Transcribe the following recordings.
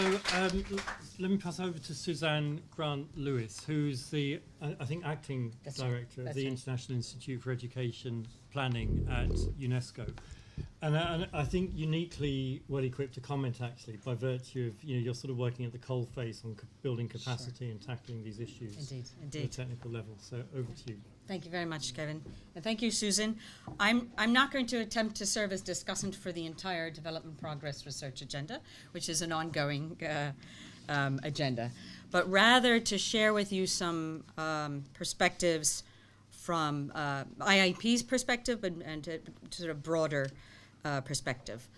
Let me pass over to Suzanne Grant Lewis, who's the, I think, acting director of the International Institute for Education Planning at UNESCO. And I think uniquely well equipped to comment, actually, by virtue of you're sort of working at the coalface on building capacity and tackling these issues at a technical level. So over to you. Thank you very much, Kevin, and thank you, Susan. I'm not going to attempt to serve as discussant for the entire Development Progress Research Agenda, which is an ongoing agenda, but rather to share with you some perspectives from IIEP's perspective and to sort of broader perspective.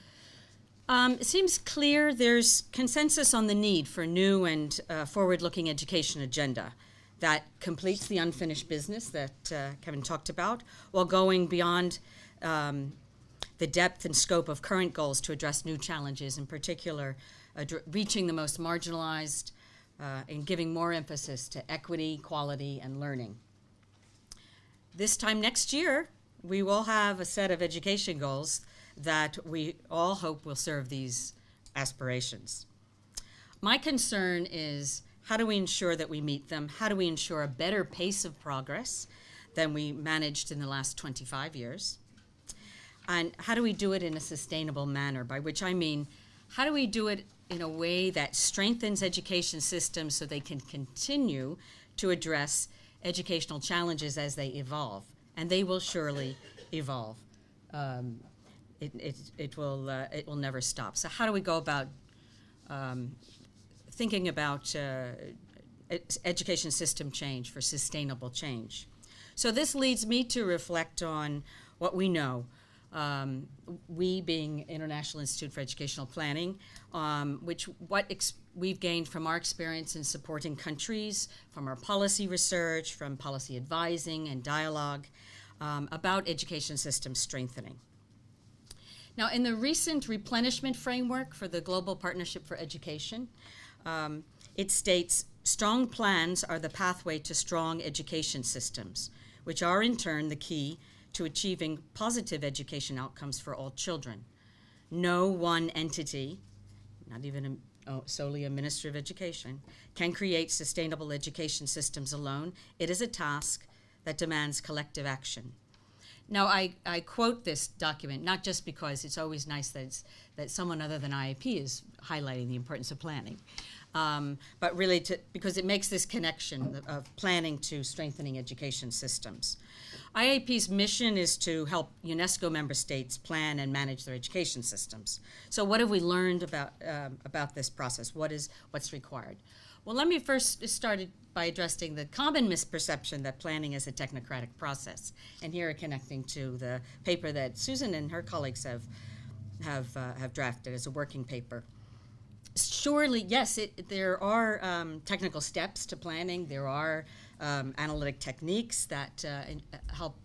It seems clear there's consensus on the need for a new and forward-looking education agenda that completes the unfinished business that Kevin talked about, while going beyond the depth and scope of current goals to address new challenges, in particular reaching the most marginalized and giving more emphasis to equity, quality, and learning. This time next year, we will have a set of education goals that we all hope will serve these aspirations. My concern is, how do we ensure that we meet them? How do we ensure a better pace of progress than we managed in the last 25 years? And how do we do it in a sustainable manner? By which I mean, how do we do it in a way that strengthens education systems so they can continue to address educational challenges as they evolve? And they will surely evolve. It will never stop. So how do we go about thinking about education system change for sustainable change? So this leads me to reflect on what we know. We being International Institute for Educational Planning, we've gained from our experience in supporting countries, from our policy research, from policy advising and dialogue about education system strengthening. Now, in the recent replenishment framework for the Global Partnership for Education, it states, strong plans are the pathway to strong education systems, which are in turn the key to achieving positive education outcomes for all children. No one entity, not even solely a Ministry of Education, can create sustainable education systems alone. It is a task that demands collective action. Now, I quote this document not just because it's always nice that someone other than IIEP is highlighting the importance of planning, but really because it makes this connection of planning to strengthening education systems. IIEP's mission is to help UNESCO member states plan and manage their education systems. So what have we learned about this process? What's required? Well, let me first start by addressing the common misperception that planning is a technocratic process, and here connecting to the paper that Susan and her colleagues have drafted as a working paper. Surely, yes, there are technical steps to planning. There are analytic techniques that help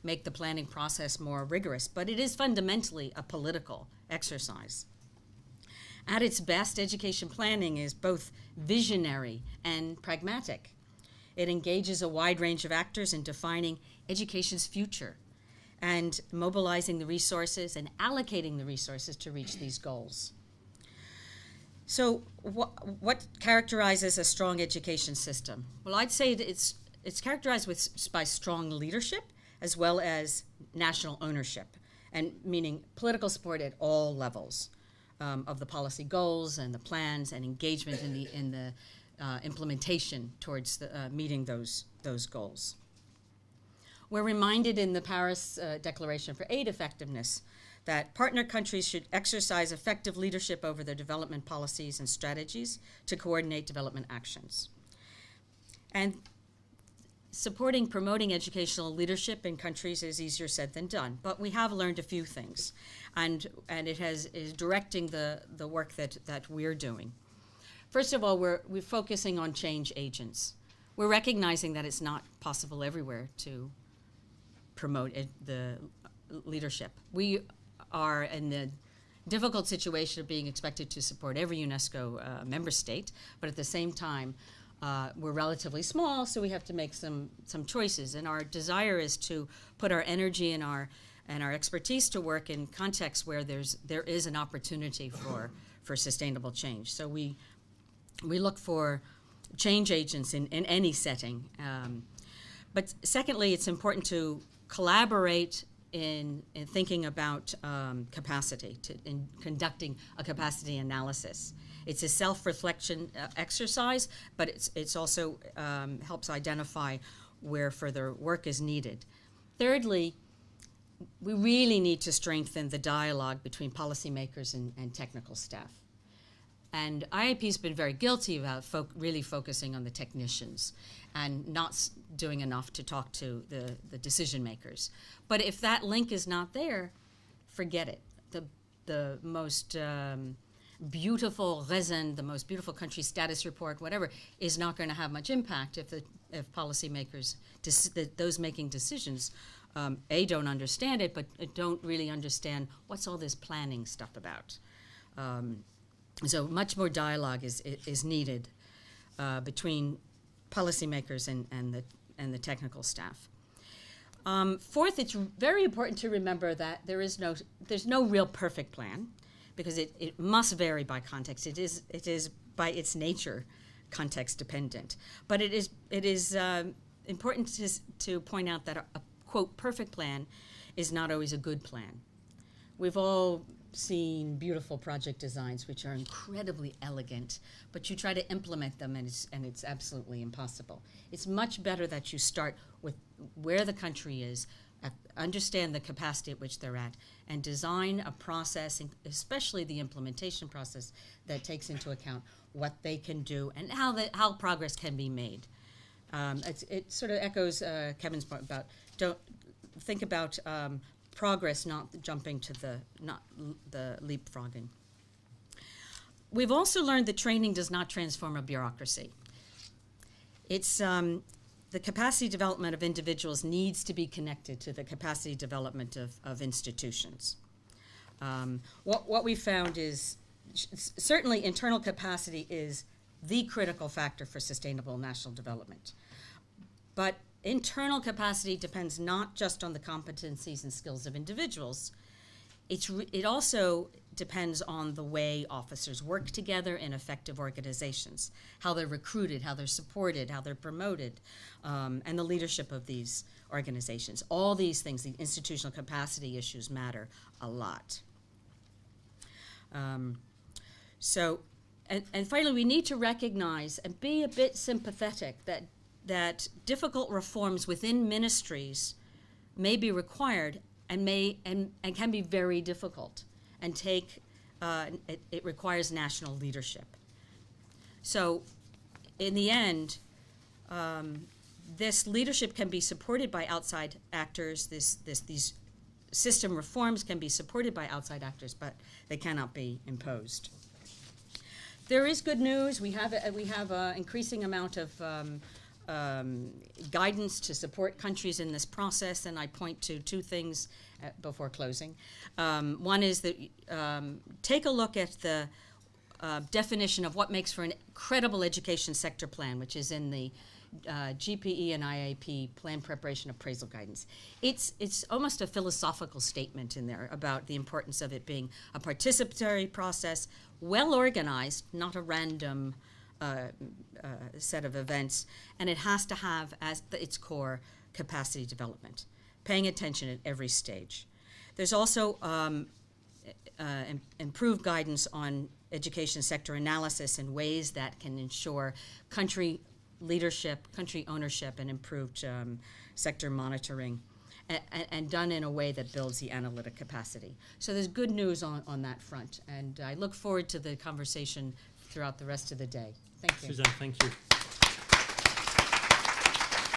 make the planning process more rigorous, but it is fundamentally a political exercise. At its best, education planning is both visionary and pragmatic. It engages a wide range of actors in defining education's future and mobilizing the resources and allocating the resources to reach these goals. So what characterizes a strong education system? Well, I'd say that it's characterized by strong leadership as well as national ownership, and meaning political support at all levels of the policy goals and the plans and engagement in the implementation towards meeting those goals. We're reminded in the Paris Declaration for Aid Effectiveness that partner countries should exercise effective leadership over their development policies and strategies to coordinate development actions. And promoting educational leadership in countries is easier said than done, but we have learned a few things, and it is directing the work that we're doing. First of all, we're focusing on change agents. We're recognizing that it's not possible everywhere to promote the leadership. We are in the difficult situation of being expected to support every UNESCO member state, but at the same time, we're relatively small, so we have to make some choices. And our desire is to put our energy and our expertise to work in contexts where there is an opportunity for for sustainable change. So we look for change agents in any setting. But secondly, it's important to collaborate in thinking about capacity, in conducting a capacity analysis. It's a self-reflection exercise, but it's also helps identify where further work is needed. Thirdly, we really need to strengthen the dialogue between policymakers and technical staff. And IIEP has been very guilty about really focusing on the technicians and not doing enough to talk to the decision makers. But if that link is not there, forget it. The most beautiful raison, the most beautiful country status report, whatever, is not going to have much impact if policymakers, those making decisions, don't understand it, but don't really understand what's all this planning stuff about. So much more dialogue is needed between policymakers and the technical staff. Fourth, it's very important to remember that there's no real perfect plan, because it must vary by context. It is by its nature context dependent. But it is important to point out that a quote perfect plan is not always a good plan. We've all seen beautiful project designs which are incredibly elegant, but you try to implement them and it's absolutely impossible. It's much better that you start with where the country is, understand the capacity at which they're at, and design a process, especially the implementation process, that takes into account what they can do and how progress can be made. It sort of echoes Kevin's point about don't think about progress, not jumping to the leapfrogging. We've also learned that training does not transform a bureaucracy. It's the capacity development of individuals needs to be connected to the capacity development of institutions. What we found is certainly internal capacity is the critical factor for sustainable national development. But internal capacity depends not just on the competencies and skills of individuals. It also depends on the way officers work together in effective organizations, how they're recruited, how they're supported, how they're promoted, and the leadership of these organizations. All these things, the institutional capacity issues, matter a lot. And finally, we need to recognize and be a bit sympathetic that difficult reforms within ministries may be required and can be very difficult and it requires national leadership. So in the end, this leadership can be supported by outside actors. These system reforms can be supported by outside actors, but they cannot be imposed. There is good news. We have an increasing amount of guidance to support countries in this process, and I point to two things before closing. One is that take a look at the definition of what makes for an credible education sector plan, which is in the GPE and IIEP plan preparation appraisal guidance. It's almost a philosophical statement in there about the importance of it being a participatory process, well organized, not a random set of events, and it has to have as its core capacity development, paying attention at every stage. There's also improved guidance on education sector analysis in ways that can ensure country leadership, country ownership, and improved sector monitoring, and done in a way that builds the analytic capacity. So there's good news on that front, and I look forward to the conversation throughout the rest of the day. Thank you. Suzanne, thank you.